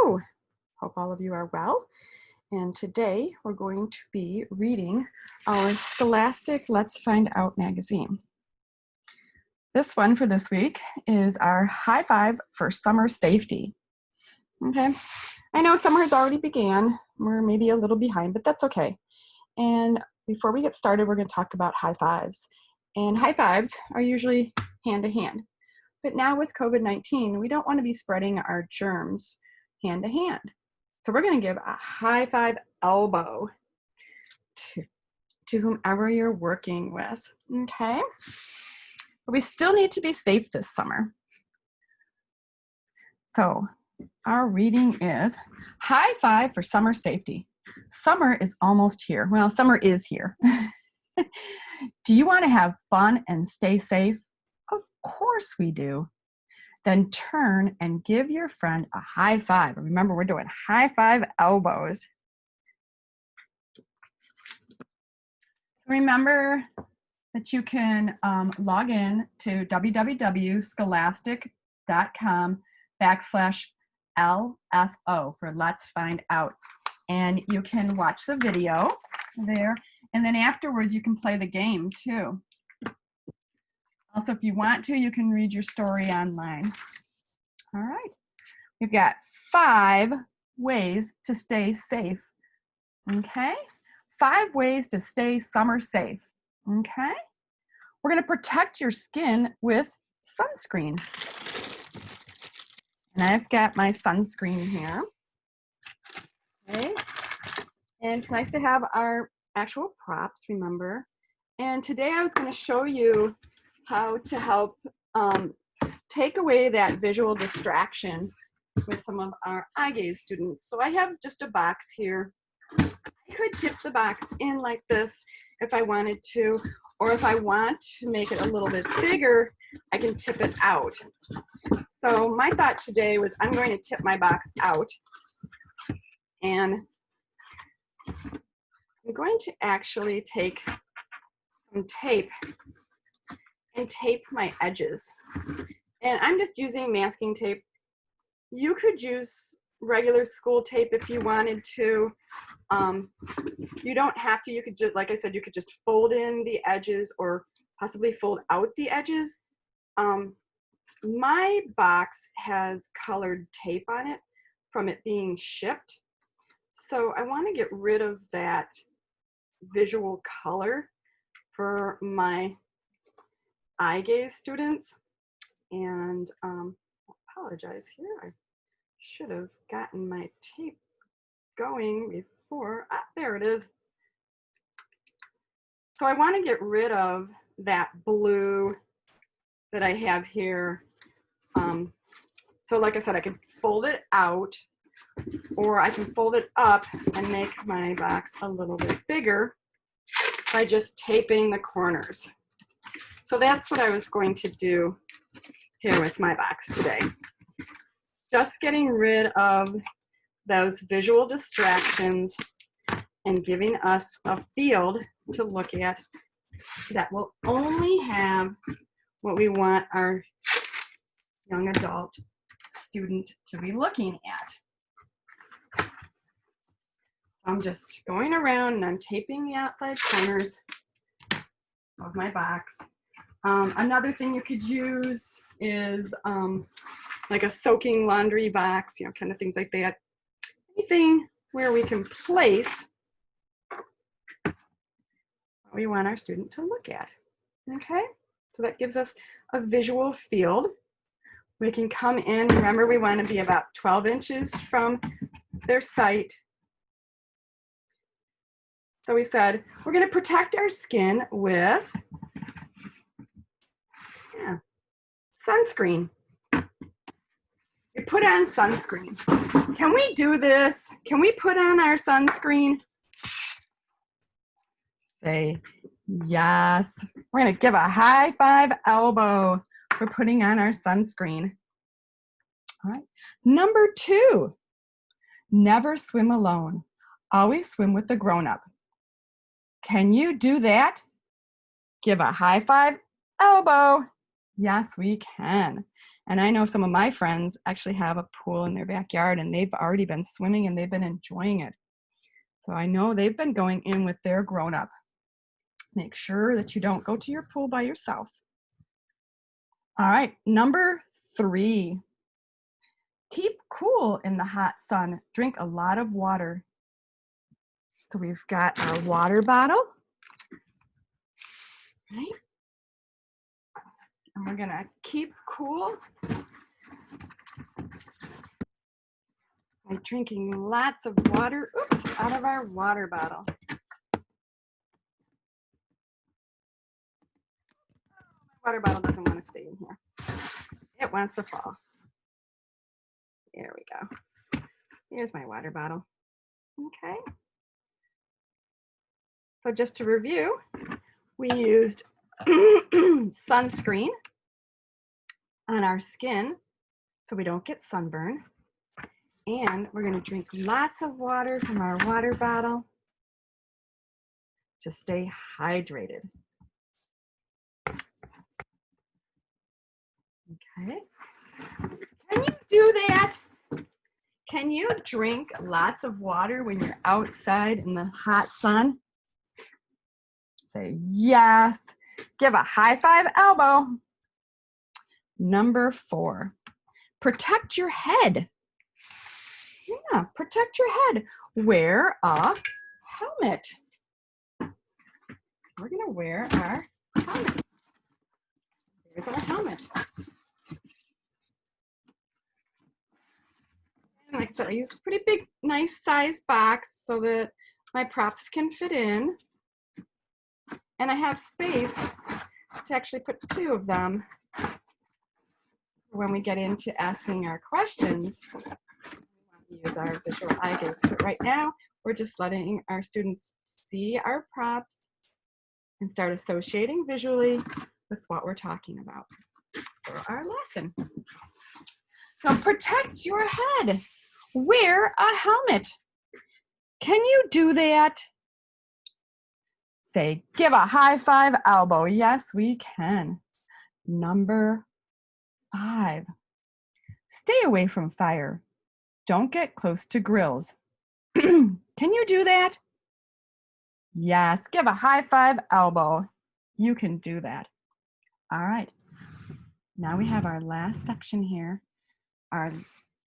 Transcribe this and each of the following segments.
Hello, hope all of you are well. And today we're going to be reading our Scholastic Let's Find Out magazine. This one for this week is our High Five for Summer Safety. Okay, I know summer has already began. We're maybe a little behind, but that's okay. And before we get started, we're going to talk about high fives. And high fives are usually hand to hand. But now with COVID-19, we don't want to be spreading our germs hand to hand. So we're going to give a high five elbow to whomever you're working with, okay? But we still need to be safe this summer. So our reading is High Five for Summer Safety. Summer is almost here. Well, summer is here. Do you want to have fun and stay safe? Of course we do. Then turn and give your friend a high five. Remember, we're doing high five elbows. Remember that you can log in to www.scholastic.com/LFO for Let's Find Out. And you can watch the video there. And then afterwards, you can play the game too. Also, if you want to, you can read your story online. All right. We've got 5 ways to stay safe. Okay? 5 ways to stay summer safe. Okay? We're going to protect your skin with sunscreen. And I've got my sunscreen here. Okay? And it's nice to have our actual props, remember. And today I was going to show you how to help take away that visual distraction with some of our eye gaze students. So I have just a box here. I could tip the box in like this if I wanted to, or if I want to make it a little bit bigger, I can tip it out. So my thought today was I'm going to tip my box out, and I'm going to actually take some tape and tape my edges. And I'm just using masking tape. You could use regular school tape if you wanted to. You don't have to. You could just, like I said, you could just fold in the edges or possibly fold out the edges. My box has colored tape on it from it being shipped. So I want to get rid of that visual color for my eye gaze students. And apologize here. I should have gotten my tape going before. There it is. So I want to get rid of that blue that I have here. So like I said, I could fold it out, or I can fold it up and make my box a little bit bigger by just taping the corners. So that's what I was going to do here with my box today. Just getting rid of those visual distractions and giving us a field to look at that will only have what we want our young adult student to be looking at. So I'm just going around and I'm taping the outside corners of my box. Another thing you could use is like a soaking laundry box, you know, kind of things like that. Anything where we can place what we want our student to look at. Okay, so that gives us a visual field. We can come in, remember we want to be about 12 inches from their sight. So we said we're going to protect our skin with sunscreen. You put on sunscreen. Can we do this? Can we put on our sunscreen? Say yes. We're going to give a high five elbow for putting on our sunscreen. All right. Number 2, never swim alone. Always swim with a grown-up. Can you do that? Give a high five elbow. Yes, we can. And I know some of my friends actually have a pool in their backyard and they've already been swimming and they've been enjoying it. So I know they've been going in with their grown-up. Make sure that you don't go to your pool by yourself. All right, number 3. Keep cool in the hot sun. Drink a lot of water. So we've got our water bottle, right? And we're gonna keep cool by drinking lots of water, out of our water bottle. My water bottle doesn't want to stay in here. It wants to fall. There we go. Here's my water bottle. Okay. So just to review, we used sunscreen on our skin so we don't get sunburn. And we're going to drink lots of water from our water bottle to stay hydrated. Okay. Can you do that? Can you drink lots of water when you're outside in the hot sun? Say yes. Give a high five elbow. Number 4, protect your head. Yeah, protect your head. Wear a helmet. We're going to wear our helmet. Here's our helmet. And like I said, I used a pretty big, nice size box so that my props can fit in. And I have space to actually put 2 of them when we get into asking our questions. We want to use our visual eye gaze. But right now, we're just letting our students see our props and start associating visually with what we're talking about for our lesson. So protect your head. Wear a helmet. Can you do that? Say, give a high five elbow. Yes, we can. Number 5, stay away from fire. Don't get close to grills. Can you do that? Yes, give a high five elbow. You can do that. All right. Now we have our last section here, our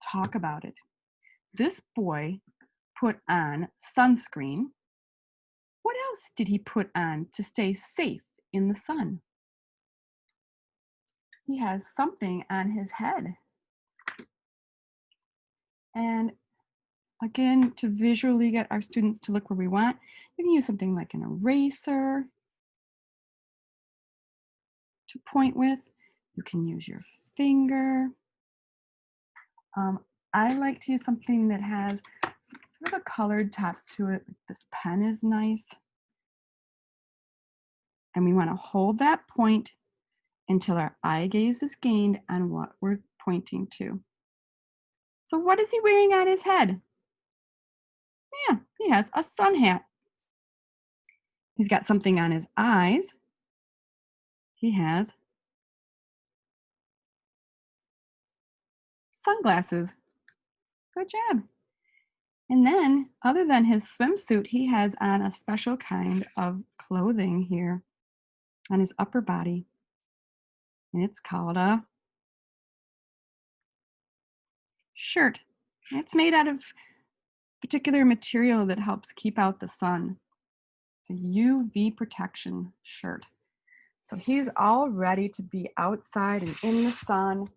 talk about it. This boy put on sunscreen. What else did he put on to stay safe in the sun? He has something on his head. And again, to visually get our students to look where we want, you can use something like an eraser to point with. You can use your finger. I like to use something that has sort of a colored top to it. This pen is nice. And we want to hold that point until our eye gaze is gained on what we're pointing to. So what is he wearing on his head? Yeah, he has a sun hat. He's got something on his eyes. He has sunglasses. Good job. And then, other than his swimsuit, he has on a special kind of clothing here on his upper body. And it's called a shirt. It's made out of particular material that helps keep out the sun. It's a UV protection shirt. So he's all ready to be outside and in the sun.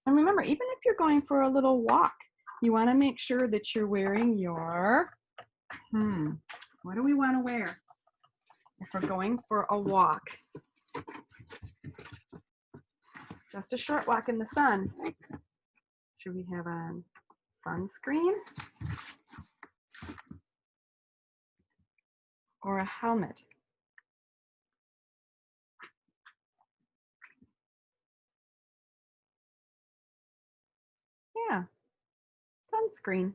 And remember, even if you're going for a little walk, you want to make sure that you're wearing your, what do we want to wear if we're going for a walk? Just a short walk in the sun. Should we have on sunscreen or a helmet? Yeah, sunscreen.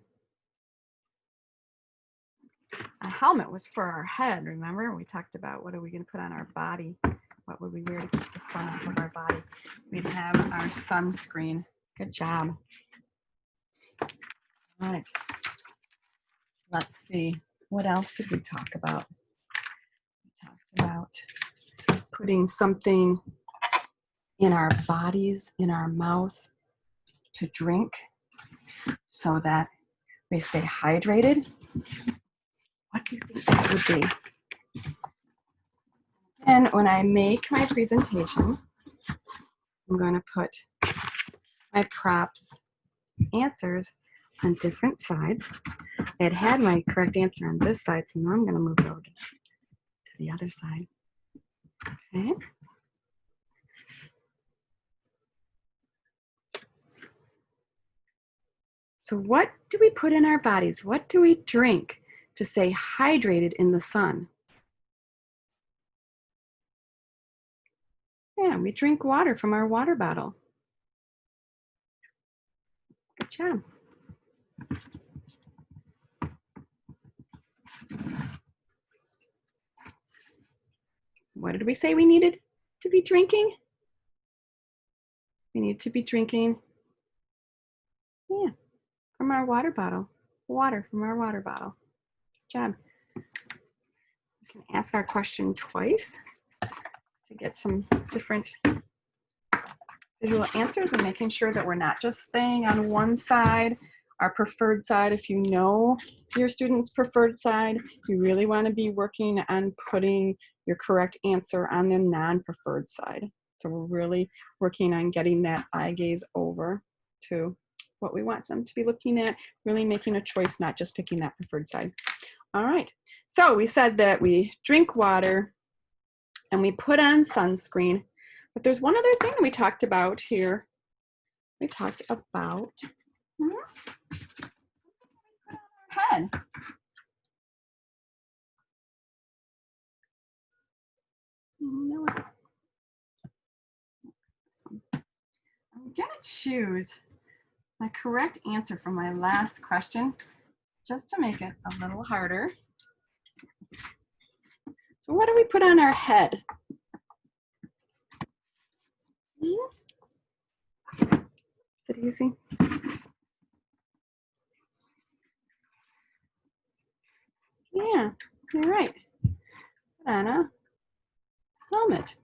A helmet was for our head, remember? We talked about what are we going to put on our body. what would we wear to keep the sun off of our body? We'd have our sunscreen. Good job. All right. Let's see. What else did we talk about? We talked about putting something in our bodies, in our mouth to drink so that we stay hydrated. What do you think that would be? And when I make my presentation, I'm going to put my props answers on different sides. It had my correct answer on this side, so now I'm going to move it over to the other side. Okay. So what do we put in our bodies? What do we drink to stay hydrated in the sun? Yeah, we drink water from our water bottle. Good job. What did we say we needed to be drinking? We need to be drinking, yeah, from our water bottle. Water from our water bottle. Good job. We can ask our question twice to get some different visual answers and making sure that we're not just staying on one side, our preferred side. If you know your student's preferred side, you really want to be working on putting your correct answer on the non-preferred side. So we're really working on getting that eye gaze over to what we want them to be looking at, really making a choice, not just picking that preferred side. All right, so we said that we drink water and we put on sunscreen, but there's one other thing we talked about here. We talked about head. I'm gonna choose my correct answer for my last question, just to make it a little harder. So what do we put on our head? Is it easy? Yeah, you're right. Put on a helmet.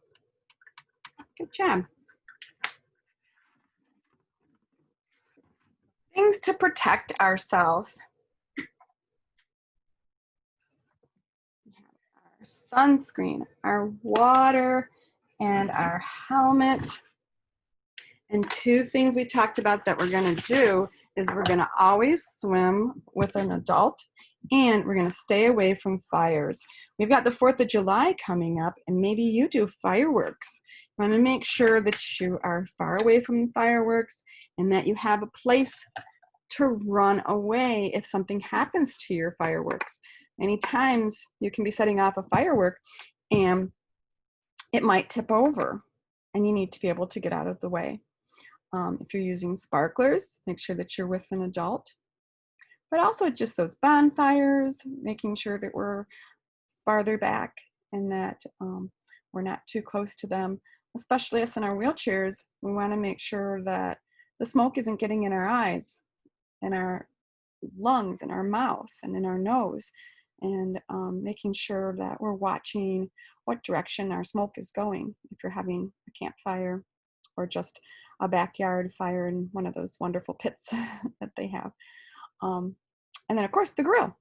Good job. Things to protect ourselves. Our sunscreen, our water, and our helmet. And two things we talked about that we're going to do is we're going to always swim with an adult, and we're going to stay away from fires. We've got the 4th of July coming up, and maybe you do fireworks. You want to make sure that you are far away from fireworks and that you have a place to run away if something happens to your fireworks. Many times you can be setting off a firework and it might tip over, and you need to be able to get out of the way. If you're using sparklers, make sure that you're with an adult. But also just those bonfires, making sure that we're farther back and that we're not too close to them. Especially us in our wheelchairs, we want to make sure that the smoke isn't getting in our eyes, in our lungs, in our mouth, and in our nose. And making sure that we're watching what direction our smoke is going. If you're having a campfire or just a backyard fire in one of those wonderful pits that they have. And then of course the grill,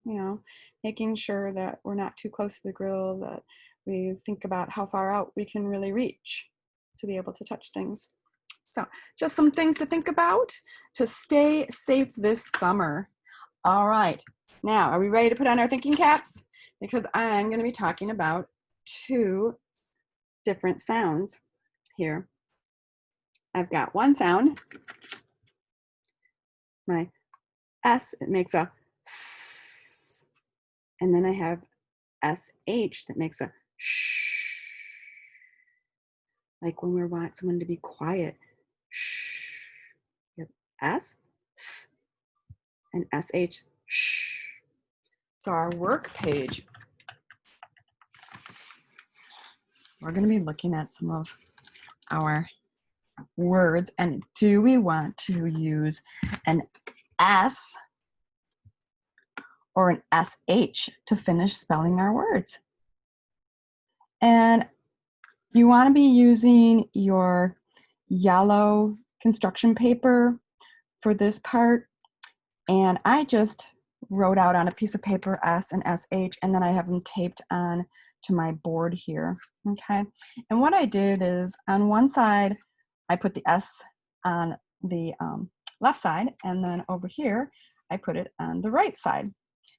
you know, making sure that we're not too close to the grill, that we think about how far out we can really reach to be able to touch things. So just some things to think about to stay safe this summer. All right, now are we ready to put on our thinking caps? Because I'm going to be talking about 2 different sounds here. I've got one sound, my S, it makes a S, and then I have SH that makes a shh, like when we want someone to be quiet, shh. You have S, S, and SH, shh. So our work page we're going to be looking at some of our words. And do we want to use an S or an SH to finish spelling our words? And you want to be using your yellow construction paper for this part. And I just wrote out on a piece of paper S and SH, and then I have them taped on to my board here, okay? And what I did is on one side, I put the S on the left side, and then over here, I put it on the right side.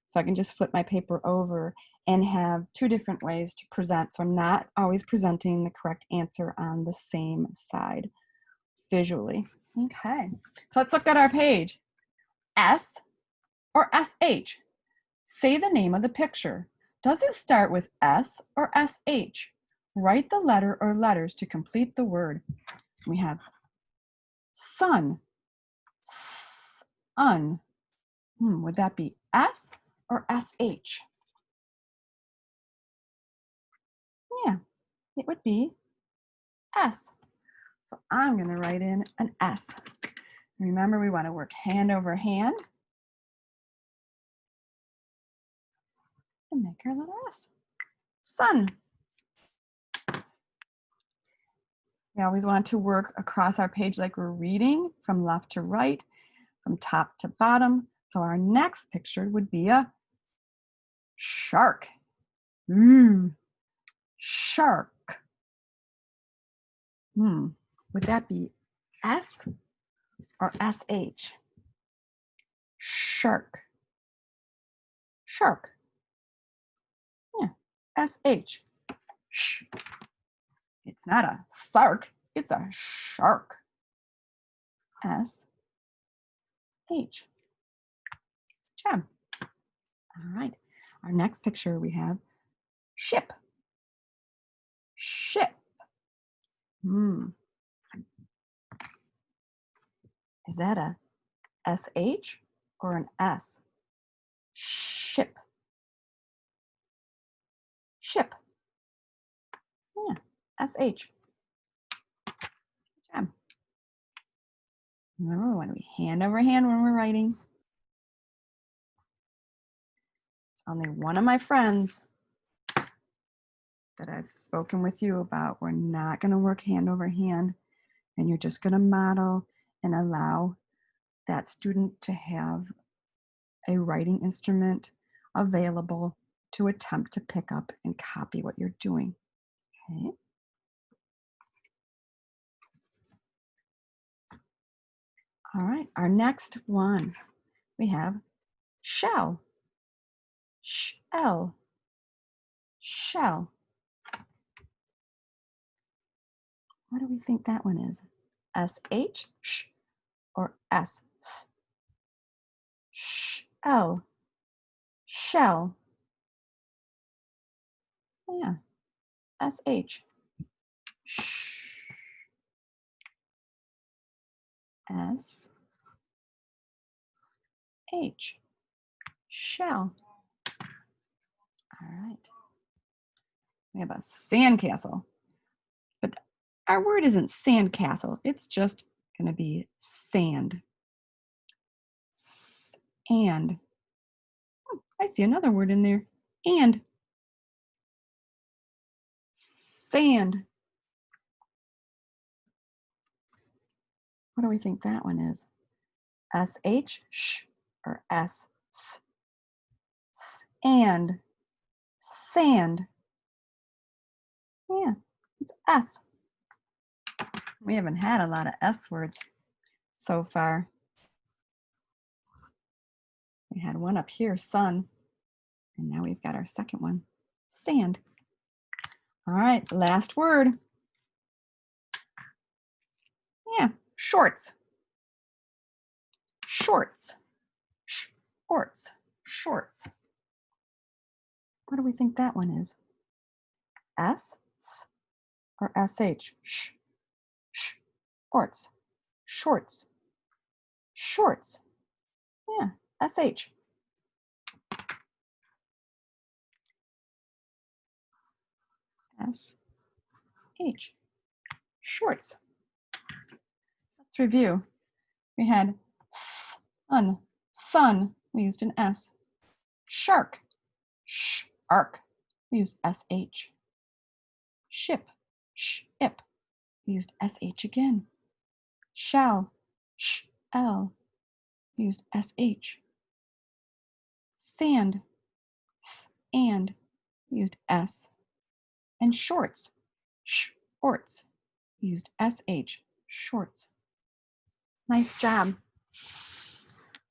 So I can just flip my paper over and have two different ways to present. So I'm not always presenting the correct answer on the same side visually. Okay, so let's look at our page. S or SH? Say the name of the picture. Does it start with S or SH? Write the letter or letters to complete the word. We have sun, sun. Would that be S or SH? Yeah, it would be S. So I'm going to write in an S. Remember, we want to work hand over hand and make our little S. Sun. We always want to work across our page like we're reading from left to right, from top to bottom. So our next picture would be a shark. Shark. Would that be S or SH? Shark. Shark. Yeah, SH. Shh. It's not a sark, it's a shark. SH. Job. All right. Our next picture we have ship. Ship. Is that a SH or an S? Ship. Ship. Yeah, SH. Job. Remember, we want to be hand over hand when we're writing. It's only one of my friends that I've spoken with you about. We're not going to work hand over hand, and you're just going to model and allow that student to have a writing instrument available to attempt to pick up and copy what you're doing. Okay. All right, our next one, we have shell. Shell. Shell. What do we think that one is? SH sh, or S? Shell. Shell. Yeah, SH. Shh. SH. Shell. All right. We have a sandcastle. But our word isn't sandcastle. It's just going to be sand. And. I see another word in there. And. Sand. What do we think that one is? SH sh, or S? And. Sand. Yeah, it's S. We haven't had a lot of S words so far. We had one up here, sun, and now we've got our second one, sand. All right, last word. Yeah, shorts. Shorts. Shorts. Shorts. What do we think that one is? S or SH? Shorts. Shorts. Shorts. Yeah, SH. S. H. Shorts. Let's review. We had sun, sun, we used an S. Shark, shark, we used SH. Ship, ship, we used SH again. Shell, shell, we used SH. Sand, and, we used S. And shorts, shorts, we used SH, shorts. Nice job.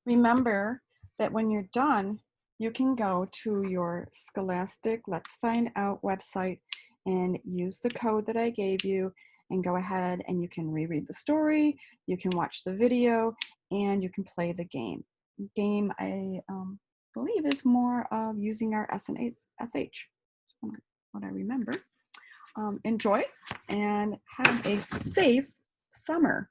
Remember that when you're done, you can go to your Scholastic Let's Find Out website and use the code that I gave you and go ahead and you can reread the story, you can watch the video, and you can play the game. The game, I believe, is more of using our S and SH. That's what I remember. Enjoy and have a safe summer.